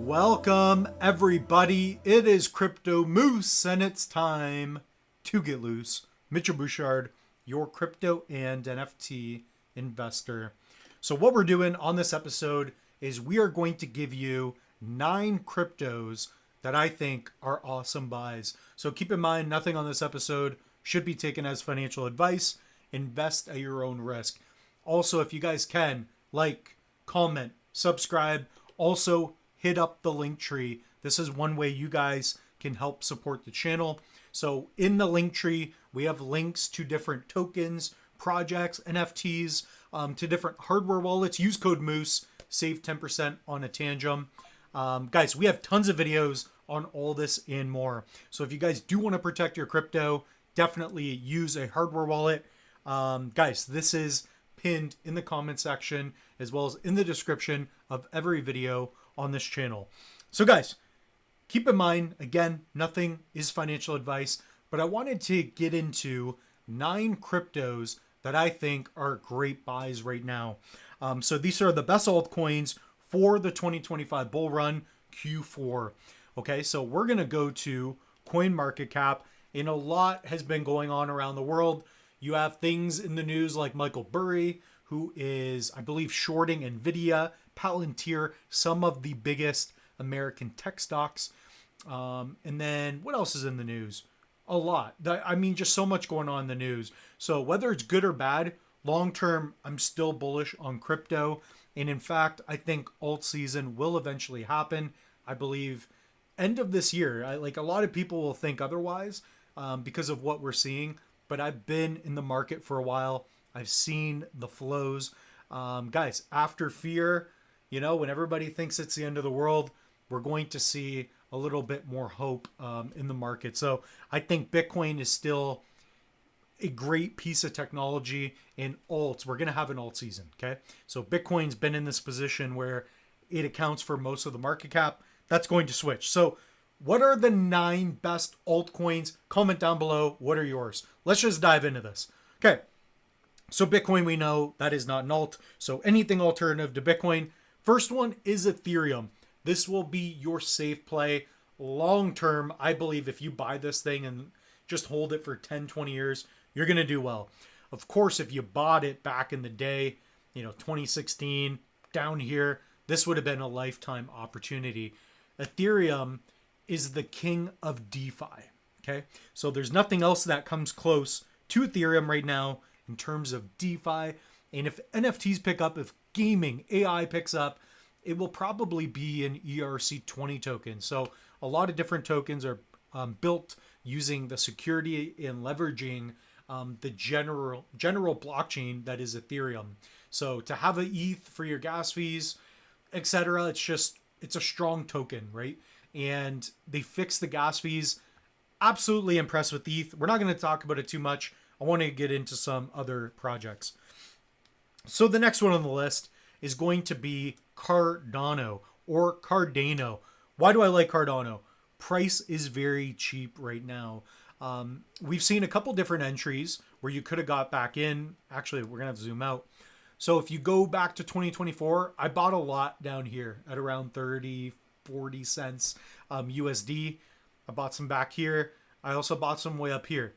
Welcome, everybody. It is Crypto Moose, and it's time to get loose. Mitchell Bouchard, your crypto and NFT investor. So, what we're doing on this episode is we are going to give you 9 cryptos that I think are awesome buys. So, keep in mind, nothing on this episode should be taken as financial advice. Invest at your own risk. Also, if you guys can, like, comment, subscribe. Also, hit up the link tree. This is one way you guys can help support the channel. So in the link tree, we have links to different tokens, projects, NFTs, to different hardware wallets. Use code Moose, save 10% on a Tangem. Guys, we have tons of videos on all this and more. So if you guys do want to protect your crypto, definitely use a hardware wallet. Guys, this is pinned in the comment section as well as in the description of every video on this channel. So guys, keep in mind, again, nothing is financial advice, but I wanted to get into 9 cryptos that I think are great buys right now. So these are the best altcoins for the 2025 bull run Q4. Okay, so we're going to go to CoinMarketCap, and a lot has been going on around the world. You have things in the news like Michael Burry, who is, I believe, shorting Nvidia, Palantir, some of the biggest American tech stocks. And then what else is in the news? A lot. I mean, just so much going on in the news. So whether it's good or bad, long term, I'm still bullish on crypto. And in fact, I think alt season will eventually happen. I believe end of this year. Like a lot of people will think otherwise because of what we're seeing. But I've been in the market for a while. I've seen the flows. Guys, after fear, you know, when everybody thinks it's the end of the world, we're going to see a little bit more hope in the market. So I think Bitcoin is still a great piece of technology. In alts, we're going to have an alt season, okay? So Bitcoin's been in this position where it accounts for most of the market cap. That's going to switch. So what are the 9 best altcoins? Comment down below. What are yours? Let's just dive into this. Okay. So Bitcoin, we know that is not an alt. So anything alternative to Bitcoin. First one is Ethereum. This will be your safe play long term. I believe if you buy this thing and just hold it for 10, 20 years, you're going to do well. Of course, if you bought it back in the day, 2016 down here, this would have been a lifetime opportunity. Ethereum is the king of DeFi. Okay. So there's nothing else that comes close to Ethereum right now in terms of DeFi. And if NFTs pick up, if gaming, AI picks up, it will probably be an ERC20 token. So a lot of different tokens are built using the security and leveraging the general blockchain that is Ethereum. So to have an ETH for your gas fees, etc., it's a strong token, right? And they fixed the gas fees. Absolutely impressed with ETH. We're not going to talk about it too much. I want to get into some other projects. So the next one on the list is going to be Cardano or Cardano. Why do I like Cardano? Price is very cheap right now. We've seen a couple different entries where you could have got back in. Actually, we're going to have to zoom out. So if you go back to 2024, I bought a lot down here at around 30, 40 cents USD. I bought some back here. I also bought some way up here.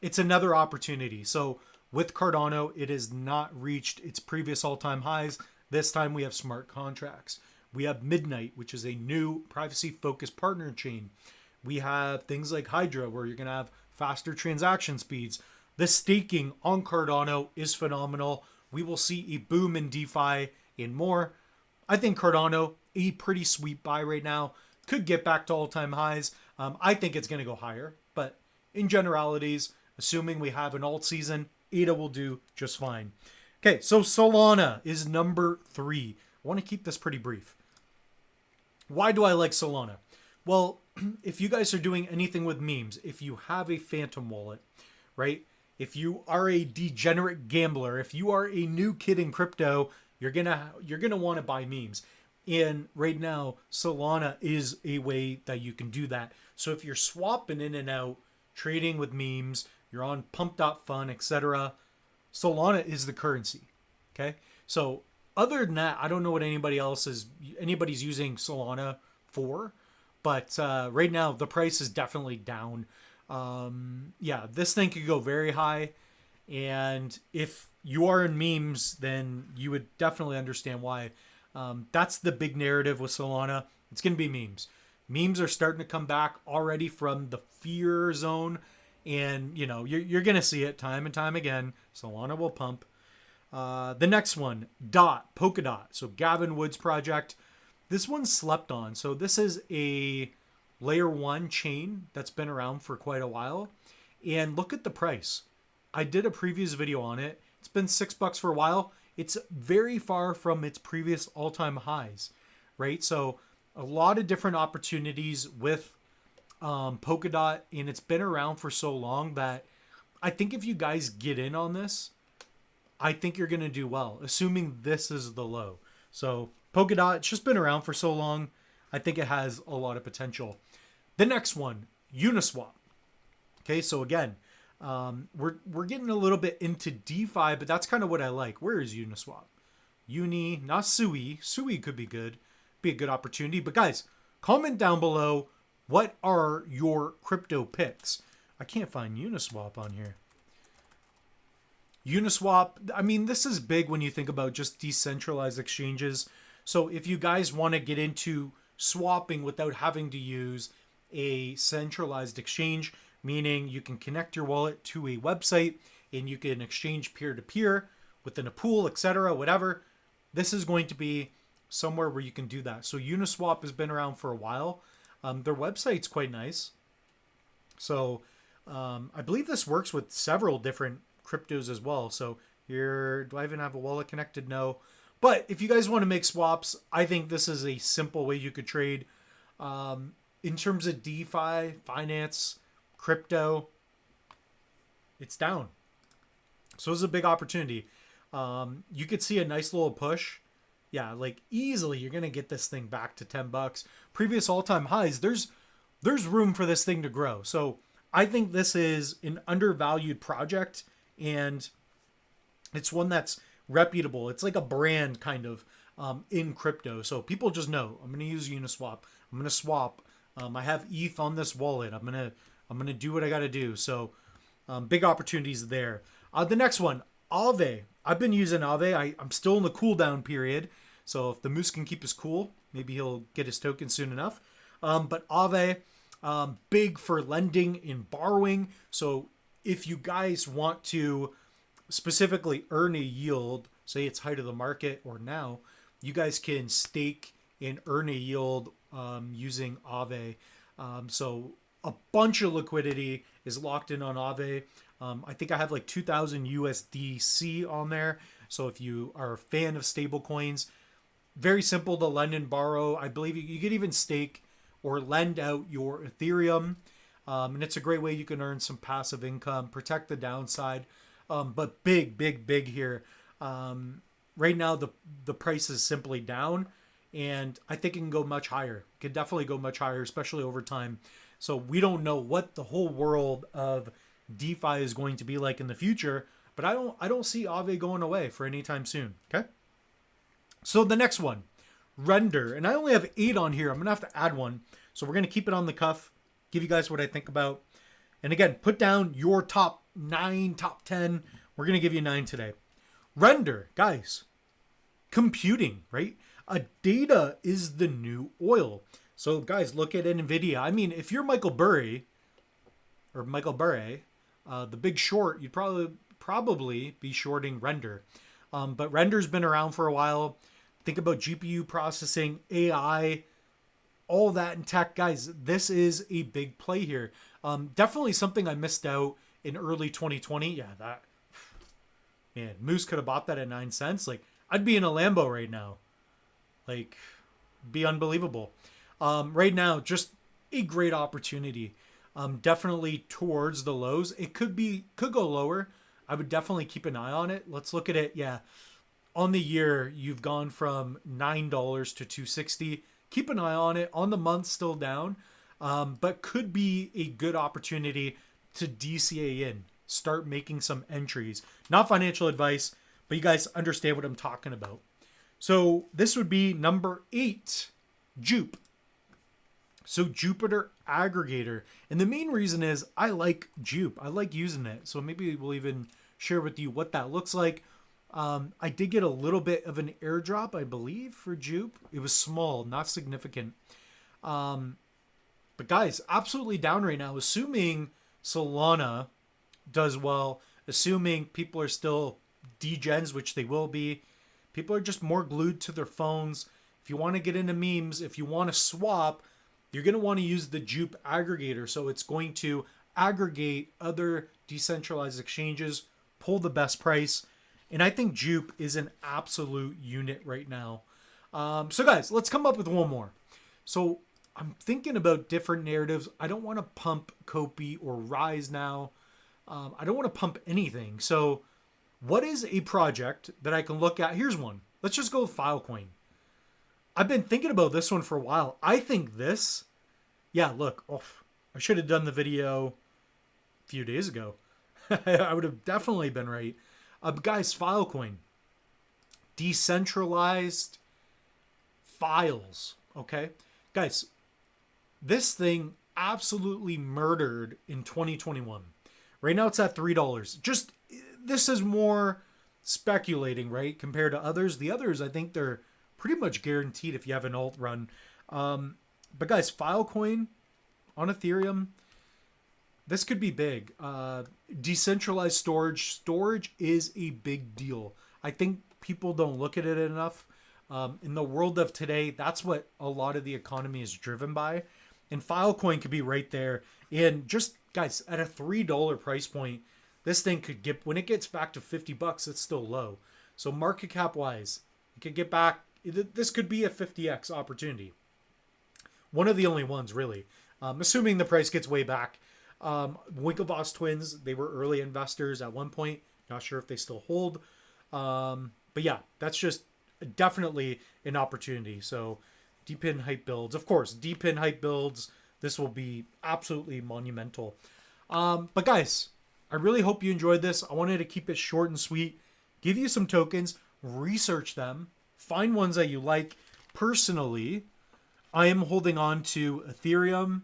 It's another opportunity. So with Cardano, it has not reached its previous all-time highs. This time we have smart contracts. We have Midnight, which is a new privacy-focused partner chain. We have things like Hydra, where you're going to have faster transaction speeds. The staking on Cardano is phenomenal. We will see a boom in DeFi and more. I think Cardano, a pretty sweet buy right now, could get back to all-time highs. I think it's going to go higher, but in generalities, assuming we have an alt season, ADA will do just fine. Okay, so Solana is number 3. I want to keep this pretty brief. Why do I like Solana? Well, if you guys are doing anything with memes, if you have a Phantom wallet, right? If you are a degenerate gambler, if you are a new kid in crypto, you're gonna want to buy memes. And right now, Solana is a way that you can do that. So if you're swapping in and out, trading with memes, you're on pump.fun, etc., Solana is the currency. Okay. So other than that, I don't know what anybody's using Solana for. But right now, the price is definitely down. Yeah, this thing could go very high. And if you are in memes, then you would definitely understand why. That's the big narrative with Solana. It's going to be memes. Memes are starting to come back already from the fear zone. And, you know, you're going to see it time and time again. Solana will pump. The next one, Polkadot. So Gavin Wood's project. This one's slept on. So this is a layer 1 chain that's been around for quite a while. And look at the price. I did a previous video on it. It's been $6 for a while. It's very far from its previous all-time highs, right? So a lot of different opportunities with Polkadot, and it's been around for so long that I think if you guys get in on this, I think you're going to do well, assuming this is the low. So Polkadot, it's just been around for so long. I think it has a lot of potential. The next one, Uniswap. Okay, so again, we're getting a little bit into DeFi, but that's kind of what I like. Where is Uniswap? Uni, not Sui. Sui could be good. Be a good opportunity. But guys, comment down below, what are your crypto picks? I can't find Uniswap on here. Uniswap, I mean, this is big when you think about just decentralized exchanges. So if you guys want to get into swapping without having to use a centralized exchange, meaning you can connect your wallet to a website and you can exchange peer-to-peer within a pool, etc., whatever, this is going to be somewhere where you can do that. So Uniswap has been around for a while. Their website's quite nice. So I believe this works with several different cryptos as well. So here, do I even have a wallet connected? No. But if you guys want to make swaps, I think this is a simple way you could trade. In terms of DeFi, finance, crypto, it's down. So it's a big opportunity. You could see a nice little push. Yeah, like easily you're going to get this thing back to $10. Previous all-time highs, there's room for this thing to grow. So I think this is an undervalued project, and it's one that's reputable. It's like a brand kind of in crypto. So people just know, I'm going to use Uniswap. I'm going to swap. I have ETH on this wallet. I'm going to do what I got to do. So big opportunities there. The next one, Aave. I've been using Aave. I'm still in the cooldown period. So if the moose can keep his cool, maybe he'll get his token soon enough. But Aave, big for lending and borrowing. So if you guys want to specifically earn a yield, say it's height of the market or now, you guys can stake and earn a yield using Aave. So a bunch of liquidity is locked in on Aave. I think I have like 2,000 USDC on there. So if you are a fan of stable coins, very simple to lend and borrow. I believe you could even stake or lend out your Ethereum. And it's a great way you can earn some passive income, protect the downside. But big here. Right now, the price is simply down, and I think it can go much higher. It could definitely go much higher, especially over time. So we don't know what the whole world of DeFi is going to be like in the future, but I don't see Aave going away for any time soon. Okay. So the next one, Render, and I only have 8 on here. I'm gonna have to add one, so we're gonna keep it on the cuff. Give you guys what I think about, and again, put down your top 9, top 10. We're gonna give you 9 today. Render, guys, computing, right? Data is the new oil. So guys, look at NVIDIA. I mean, if you're Michael Burry, the Big Short, you'd probably be shorting Render. But Render's been around for a while. Think about GPU processing, AI, all that in tech. Guys, this is a big play here. Definitely something I missed out in early 2020. Yeah, man, Moose could have bought that at 9 cents. Like, I'd be in a Lambo right now. Like, be unbelievable. Right now, just a great opportunity. Definitely towards the lows. It could go lower. I would definitely keep an eye on it. Let's look at it. Yeah. On the year, you've gone from $9 to $260. Keep an eye on it. On the month, still down. But could be a good opportunity to DCA in. Start making some entries. Not financial advice, but you guys understand what I'm talking about. So this would be number 8, Jupe. So Jupiter aggregator. And the main reason is I like Jupe. I like using it. So maybe we'll even share with you what that looks like. I did get a little bit of an airdrop, I believe, for Jupe. It was small, not significant. But guys, absolutely down right now. Assuming Solana does well, assuming people are still degens, which they will be, people are just more glued to their phones. If you want to get into memes, if you want to swap, you're going to want to use the Jupe aggregator. So it's going to aggregate other decentralized exchanges, pull the best price. And I think Jupe is an absolute unit right now. So guys, let's come up with one more. So I'm thinking about different narratives. I don't want to pump Kopi or Rise now. I don't want to pump anything. So what is a project that I can look at? Here's one. Let's just go with Filecoin. I've been thinking about this one for a while. I think this, yeah, look, I should have done the video a few days ago. I would have definitely been right. Guys, Filecoin, decentralized files, okay? Guys, this thing absolutely murdered in 2021. Right now it's at $3. Just, this is more speculating, right? Compared to others. The others, I think they're pretty much guaranteed if you have an alt run. But guys, Filecoin on Ethereum, this could be big. Decentralized storage. Storage is a big deal. I think people don't look at it enough. In the world of today, that's what a lot of the economy is driven by. And Filecoin could be right there. And just, guys, at a $3 price point, this thing could get, when it gets back to $50, it's still low. So market cap wise, it could get back, this could be a 50x opportunity. One of the only ones, really. Assuming the price gets way back. Winklevoss twins, they were early investors at one point. Not sure if they still hold. But yeah, that's just definitely an opportunity. So deep in hype builds. Of course, deep in hype builds. This will be absolutely monumental. But guys, I really hope you enjoyed this. I wanted to keep it short and sweet. Give you some tokens. Research them. Find ones that you like. Personally, I am holding on to Ethereum.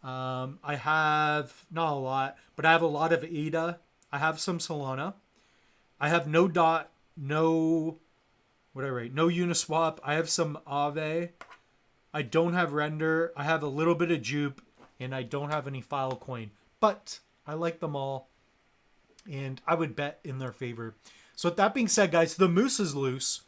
I have, not a lot, but I have a lot of ADA. I have some Solana. I have no DOT, no, what did I write? No Uniswap. I have some Aave. I don't have Render. I have a little bit of Jupe, and I don't have any Filecoin. But I like them all, and I would bet in their favor. So with that being said, guys, the moose is loose.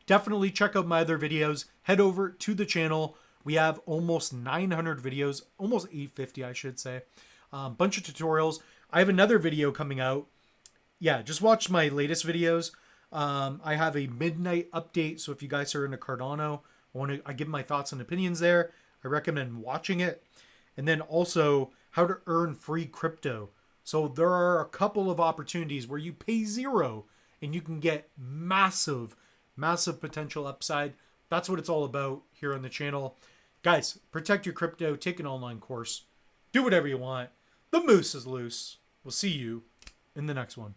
Definitely check out my other videos. Head over to the channel. We have almost 900 videos, almost 850, I should say. Bunch of tutorials. I have another video coming out. Yeah, just watch my latest videos. I have a midnight update. So if you guys are into Cardano, I give my thoughts and opinions there. I recommend watching it. And then also how to earn free crypto. So there are a couple of opportunities where you pay $0 and you can get massive potential upside. That's what it's all about here on the channel. Guys, protect your crypto, take an online course, do whatever you want. The moose is loose. We'll see you in the next one.